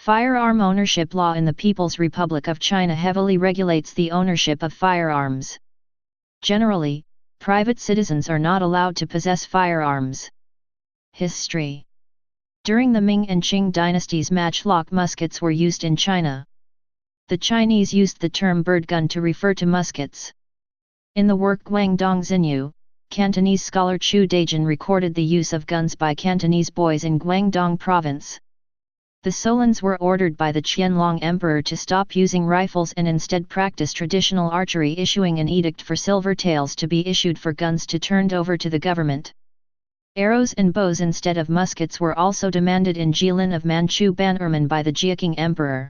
Firearm ownership law in the People's Republic of China heavily regulates the ownership of firearms. Generally, private citizens are not allowed to possess firearms. History. During the Ming and Qing dynasties, matchlock muskets were used in China. The Chinese used the term bird gun to refer to muskets. In the work Guangdong Xinyu, Cantonese scholar Chu Dejin recorded the use of guns by Cantonese boys in Guangdong province. The Solons were ordered by the Qianlong Emperor to stop using rifles and instead practice traditional archery, issuing an edict for silver tails to be issued for guns to turned over to the government. Arrows and bows instead of muskets were also demanded in Jilin of Manchu Bannerman by the Jieqing Emperor.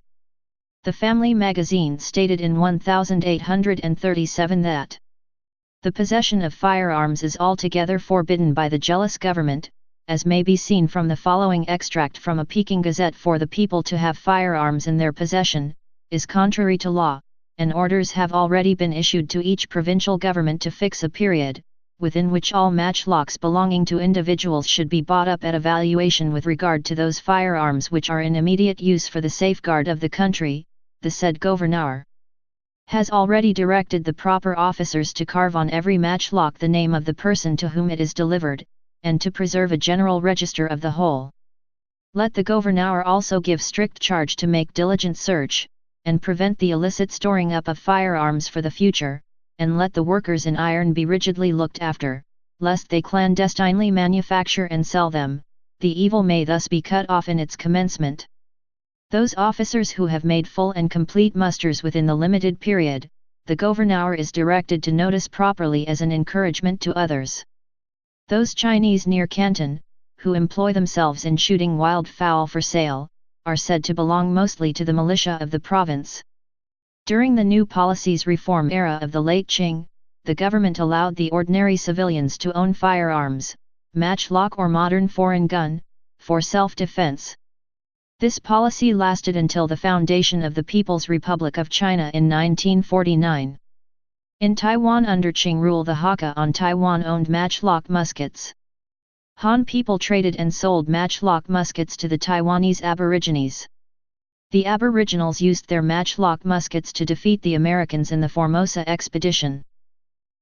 The Family Magazine stated in 1837 that the possession of firearms is altogether forbidden by the jealous government, as may be seen from the following extract from a Peking Gazette. For the people to have firearms in their possession is contrary to law, and orders have already been issued to each provincial government to fix a period, within which all matchlocks belonging to individuals should be bought up at a valuation with regard to those firearms which are in immediate use for the safeguard of the country. The said Gouverneur has already directed the proper officers to carve on every matchlock the name of the person to whom it is delivered, and to preserve a general register of the whole. Let the Gouverneur also give strict charge to make diligent search, and prevent the illicit storing up of firearms for the future, and let the workers in iron be rigidly looked after, lest they clandestinely manufacture and sell them. The evil may thus be cut off in its commencement. Those officers who have made full and complete musters within the limited period, the Gouverneur is directed to notice properly as an encouragement to others. Those Chinese near Canton, who employ themselves in shooting wild fowl for sale, are said to belong mostly to the militia of the province. During the new policies reform era of the late Qing, the government allowed the ordinary civilians to own firearms, matchlock or modern foreign gun, for self-defense. This policy lasted until the foundation of the People's Republic of China in 1949. In Taiwan under Qing rule, the Hakka on Taiwan owned matchlock muskets. Han people traded and sold matchlock muskets to the Taiwanese Aborigines. The Aboriginals used their matchlock muskets to defeat the Americans in the Formosa expedition.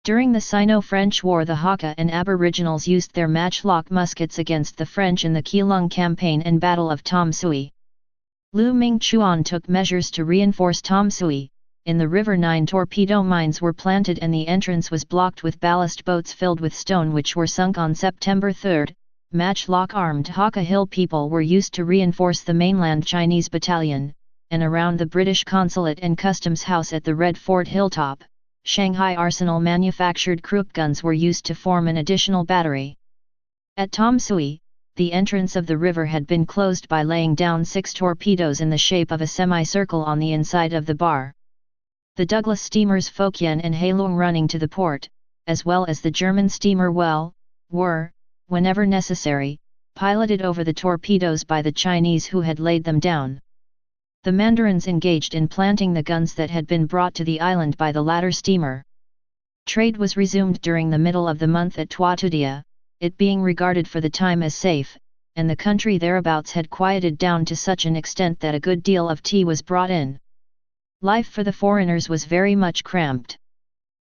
During the Sino-French War, the Hakka and Aboriginals used their matchlock muskets against the French in the Keelung Campaign and Battle of Tom Sui. Lu Ming Chuan took measures to reinforce Tom Sui. In the river 9 torpedo mines were planted and the entrance was blocked with ballast boats filled with stone which were sunk on September 3. Matchlock-armed Hakka Hill people were used to reinforce the mainland Chinese battalion, and around the British Consulate and Customs House at the Red Fort Hilltop, Shanghai Arsenal manufactured Krupp guns were used to form an additional battery. At Tom Sui, the entrance of the river had been closed by laying down 6 torpedoes in the shape of a semicircle on the inside of the bar. The Douglas steamers Fokien and Heilong running to the port, as well as the German steamer Well, were, whenever necessary, piloted over the torpedoes by the Chinese who had laid them down. The Mandarins engaged in planting the guns that had been brought to the island by the latter steamer. Trade was resumed during the middle of the month at Tuatudia, it being regarded for the time as safe, and the country thereabouts had quieted down to such an extent that a good deal of tea was brought in. Life for the foreigners was very much cramped.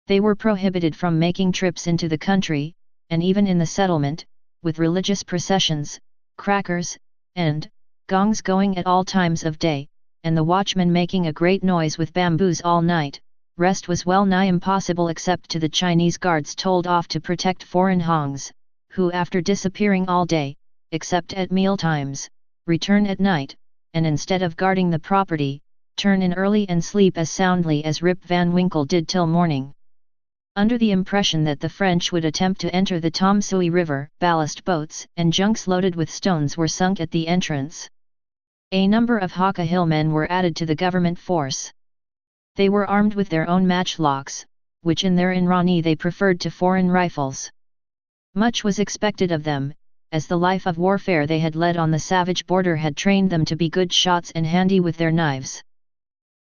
They were prohibited from making trips into the country, and even in the settlement, with religious processions, crackers, and gongs going at all times of day, and the watchmen making a great noise with bamboos all night, rest was well nigh impossible except to the Chinese guards told off to protect foreign Hongs, who after disappearing all day, except at meal times, return at night, and instead of guarding the property, turn in early and sleep as soundly as Rip Van Winkle did till morning. Under the impression that the French would attempt to enter the Tom Sui River, ballast boats and junks loaded with stones were sunk at the entrance. A number of Hakka Hill men were added to the government force. They were armed with their own matchlocks, which in their Inrani they preferred to foreign rifles. Much was expected of them, as the life of warfare they had led on the savage border had trained them to be good shots and handy with their knives.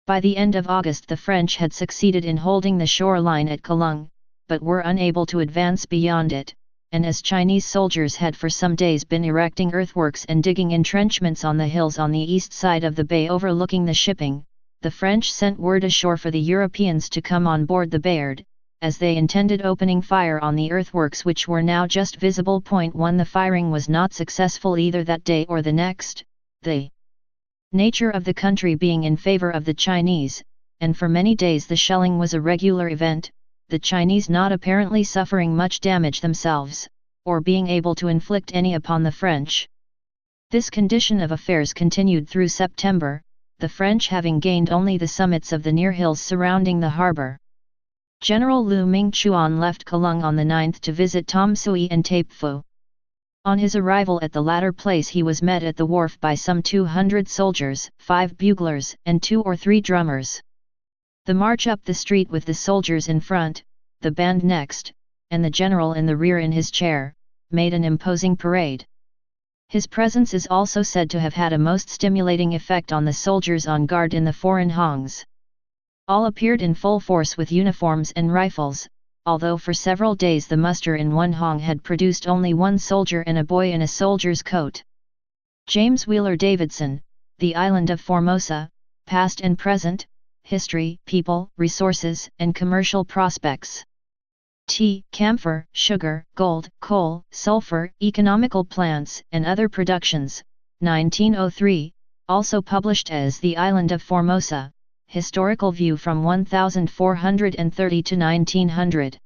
By the end of August the French had succeeded in holding the shoreline at Keelung, but were unable to advance beyond it, and as Chinese soldiers had for some days been erecting earthworks and digging entrenchments on the hills on the east side of the bay overlooking the shipping, the French sent word ashore for the Europeans to come on board the Bayard, as they intended opening fire on the earthworks which were now just visible. Point 1. The firing was not successful either that day or the next, the nature of the country being in favor of the Chinese, and for many days the shelling was a regular event, the Chinese not apparently suffering much damage themselves, or being able to inflict any upon the French. This condition of affairs continued through September, the French having gained only the summits of the near hills surrounding the harbour. General Lu Mingchuan left Kelung on the 9th to visit Tom Sui and Taipfu. On his arrival at the latter place he was met at the wharf by some 200 soldiers, 5 buglers and 2 or 3 drummers. The march up the street with the soldiers in front, the band next, and the general in the rear in his chair, made an imposing parade. His presence is also said to have had a most stimulating effect on the soldiers on guard in the foreign hongs. All appeared in full force with uniforms and rifles, although for several days the muster in one hong had produced only one soldier and a boy in a soldier's coat. James Wheeler Davidson, The Island of Formosa, Past and Present, History, People, Resources, and Commercial Prospects. Tea, camphor, sugar, gold, coal, sulfur, economical plants, and other productions, 1903, also published as The Island of Formosa, Historical View from 1430 to 1900.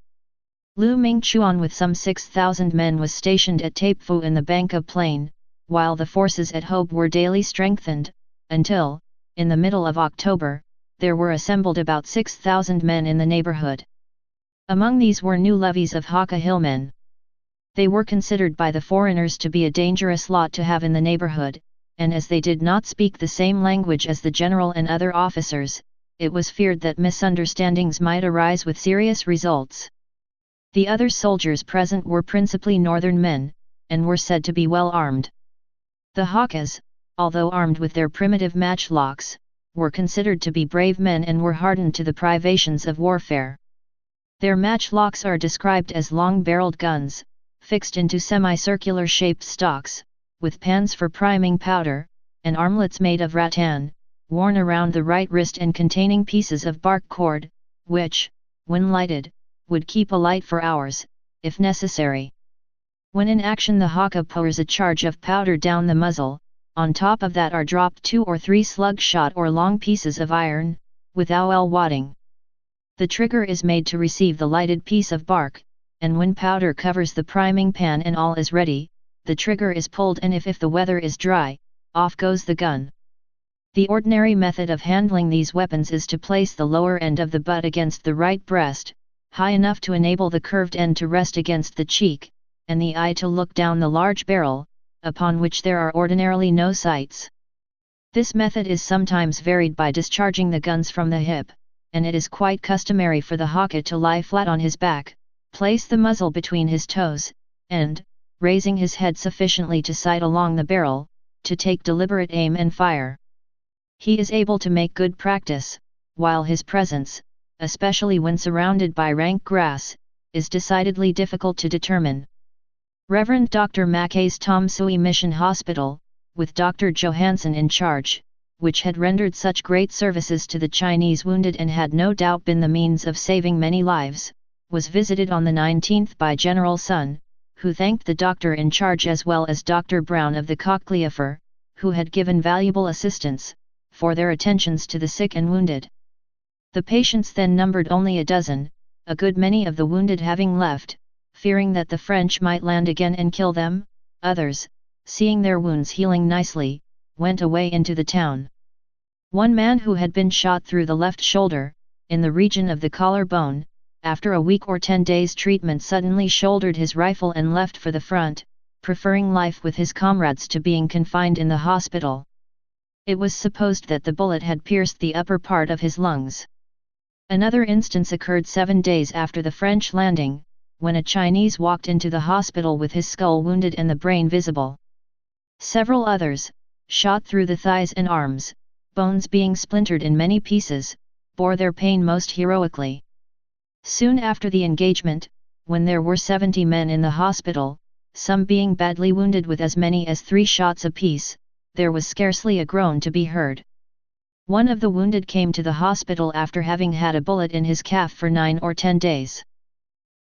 Lu Mingchuan with some 6,000 men was stationed at Taipfu in the Bangka Plain, while the forces at Hobe were daily strengthened, until, in the middle of October, there were assembled about 6,000 men in the neighbourhood. Among these were new levies of Hakka hillmen. They were considered by the foreigners to be a dangerous lot to have in the neighbourhood, and as they did not speak the same language as the general and other officers, it was feared that misunderstandings might arise with serious results. The other soldiers present were principally northern men, and were said to be well armed. The Hakkas, although armed with their primitive matchlocks, were considered to be brave men and were hardened to the privations of warfare. Their matchlocks are described as long-barreled guns, fixed into semicircular shaped stocks, with pans for priming powder, and armlets made of rattan, worn around the right wrist and containing pieces of bark cord, which, when lighted, would keep alight for hours, if necessary. When in action the Hakka pours a charge of powder down the muzzle, on top of that are dropped 2 or 3 slug-shot or long pieces of iron, with awel wadding. The trigger is made to receive the lighted piece of bark, and when powder covers the priming pan and all is ready, the trigger is pulled and if the weather is dry, off goes the gun. The ordinary method of handling these weapons is to place the lower end of the butt against the right breast, high enough to enable the curved end to rest against the cheek, and the eye to look down the large barrel, upon which there are ordinarily no sights. This method is sometimes varied by discharging the guns from the hip, and it is quite customary for the Hakka to lie flat on his back, place the muzzle between his toes, and, raising his head sufficiently to sight along the barrel, to take deliberate aim and fire. He is able to make good practice, while his presence, especially when surrounded by rank grass, is decidedly difficult to determine. Reverend Dr. Mackay's Tom Sui Mission Hospital, with Dr. Johansson in charge, which had rendered such great services to the Chinese wounded and had no doubt been the means of saving many lives, was visited on the 19th by General Sun, who thanked the doctor in charge as well as Dr. Brown of the Cochleophore, who had given valuable assistance, for their attentions to the sick and wounded. The patients then numbered only a dozen, a good many of the wounded having left, fearing that the French might land again and kill them. Others, seeing their wounds healing nicely, went away into the town. One man who had been shot through the left shoulder, in the region of the collarbone, after a week or 10 days' treatment suddenly shouldered his rifle and left for the front, preferring life with his comrades to being confined in the hospital. It was supposed that the bullet had pierced the upper part of his lungs. Another instance occurred 7 days after the French landing, when a Chinese walked into the hospital with his skull wounded and the brain visible. Several others, shot through the thighs and arms, bones being splintered in many pieces, bore their pain most heroically. Soon after the engagement, when there were 70 men in the hospital, some being badly wounded with as many as 3 shots apiece, there was scarcely a groan to be heard. One of the wounded came to the hospital after having had a bullet in his calf for 9 or 10 days.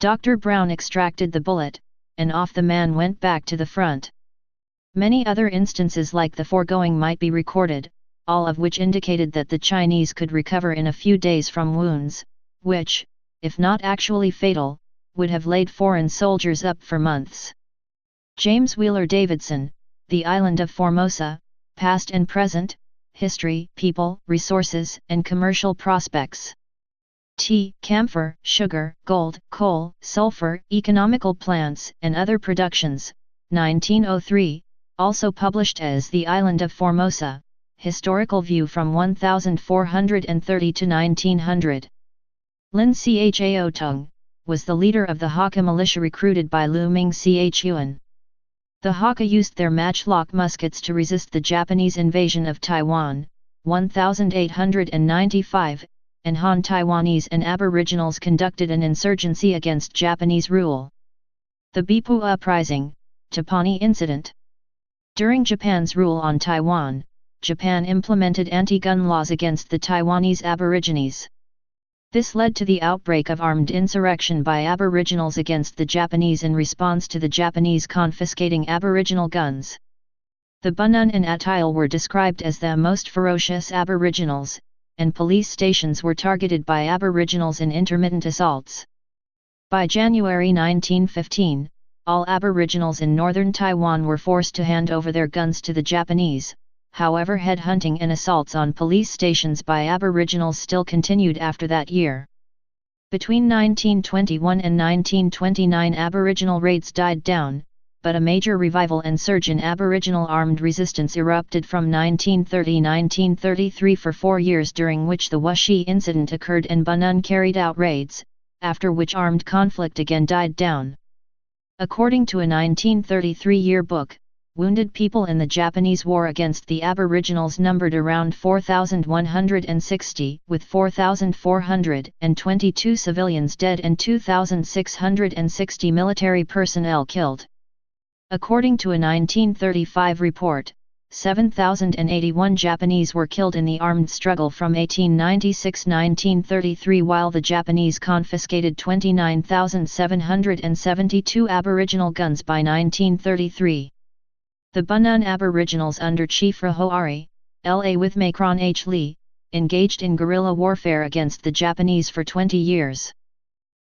Dr. Brown extracted the bullet, and off the man went back to the front. Many other instances like the foregoing might be recorded, all of which indicated that the Chinese could recover in a few days from wounds, which, if not actually fatal, would have laid foreign soldiers up for months. James Wheeler Davidson, The Island of Formosa, Past and Present, History, People, Resources, and Commercial Prospects. Tea, camphor, sugar, gold, coal, sulfur, economical plants, and other productions, 1903, also published as The Island of Formosa, Historical View from 1430 to 1900. Lin Chao Tung was the leader of the Hakka militia recruited by Lu Ming Chuan. The Hakka used their matchlock muskets to resist the Japanese invasion of Taiwan, 1895, and Han Taiwanese and Aboriginals conducted an insurgency against Japanese rule. The Bipu Uprising, Tapani Incident. During Japan's rule on Taiwan, Japan implemented anti-gun laws against the Taiwanese Aborigines. This led to the outbreak of armed insurrection by Aboriginals against the Japanese in response to the Japanese confiscating Aboriginal guns. The Bunun and Atayal were described as the most ferocious Aboriginals, and police stations were targeted by Aboriginals in intermittent assaults. By January 1915, all Aboriginals in northern Taiwan were forced to hand over their guns to the Japanese. However, headhunting and assaults on police stations by Aboriginals still continued after that year. Between 1921 and 1929 Aboriginal raids died down, but a major revival and surge in Aboriginal armed resistance erupted from 1930–1933 for 4 years, during which the Wuxi incident occurred and Bunun carried out raids, after which armed conflict again died down. According to a 1933 yearbook, wounded people in the Japanese war against the Aboriginals numbered around 4,160, with 4,422 civilians dead and 2,660 military personnel killed. According to a 1935 report, 7,081 Japanese were killed in the armed struggle from 1896–1933, while the Japanese confiscated 29,772 Aboriginal guns by 1933. The Bunun Aboriginals under Chief Rahoari, La with Macron H. Lee, engaged in guerrilla warfare against the Japanese for 20 years.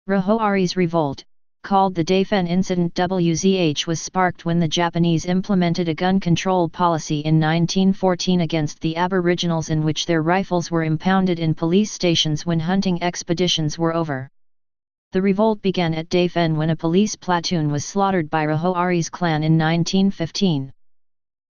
Rahoari's revolt, called the Dafen Incident WZH, was sparked when the Japanese implemented a gun control policy in 1914 against the Aboriginals, in which their rifles were impounded in police stations when hunting expeditions were over. The revolt began at Dafen when a police platoon was slaughtered by Rahoari's clan in 1915.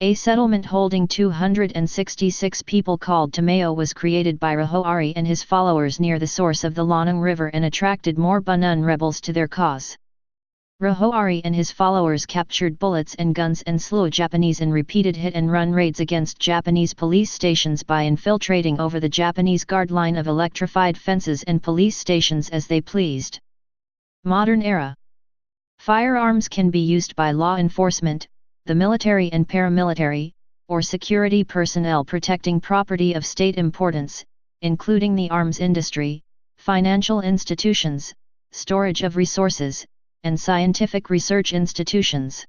A settlement holding 266 people called Tamayo was created by Rahoari and his followers near the source of the Lanang River and attracted more Bunun rebels to their cause. Rahoari and his followers captured bullets and guns and slew Japanese in repeated hit-and-run raids against Japanese police stations by infiltrating over the Japanese guard line of electrified fences and police stations as they pleased. Modern era. Firearms can be used by law enforcement, the military and paramilitary, or security personnel protecting property of state importance, including the arms industry, financial institutions, storage of resources, and scientific research institutions.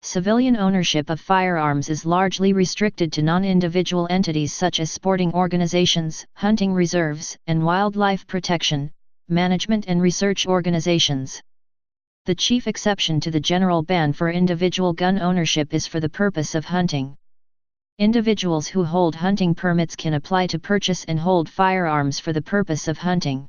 Civilian ownership of firearms is largely restricted to non-individual entities such as sporting organizations, hunting reserves, and wildlife protection, management and research organizations. The chief exception to the general ban for individual gun ownership is for the purpose of hunting. Individuals who hold hunting permits can apply to purchase and hold firearms for the purpose of hunting.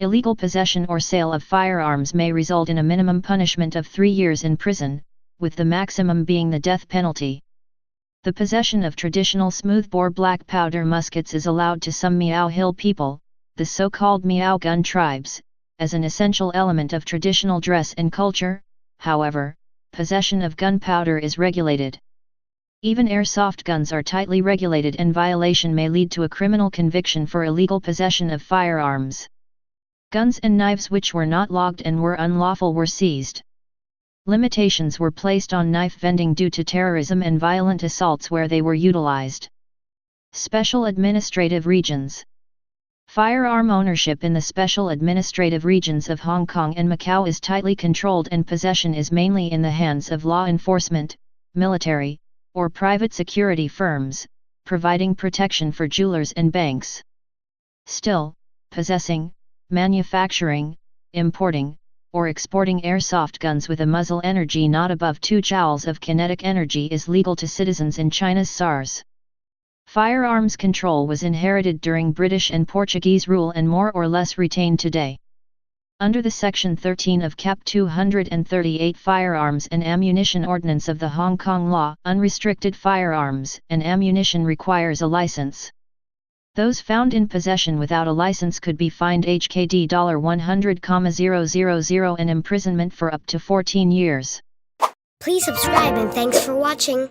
Illegal possession or sale of firearms may result in a minimum punishment of 3 years in prison, with the maximum being the death penalty. The possession of traditional smoothbore black powder muskets is allowed to some Miao Hill people, the so-called Miao gun tribes, as an essential element of traditional dress and culture. However, possession of gunpowder is regulated. Even airsoft guns are tightly regulated, and violation may lead to a criminal conviction for illegal possession of firearms. Guns and knives which were not logged and were unlawful were seized. Limitations were placed on knife vending due to terrorism and violent assaults where they were utilized. Special Administrative Regions. Firearm ownership in the Special Administrative Regions of Hong Kong and Macau is tightly controlled and possession is mainly in the hands of law enforcement, military, or private security firms, providing protection for jewelers and banks. Still, possessing, manufacturing, importing, or exporting airsoft guns with a muzzle energy not above 2 joules of kinetic energy is legal to citizens in China's SARS. Firearms control was inherited during British and Portuguese rule and more or less retained today. Under the Section 13 of Cap 238 Firearms and Ammunition Ordinance of the Hong Kong Law, unrestricted firearms and ammunition requires a license. Those found in possession without a license could be fined HKD $100,000 and imprisonment for up to 14 years. Please subscribe and thanks for watching.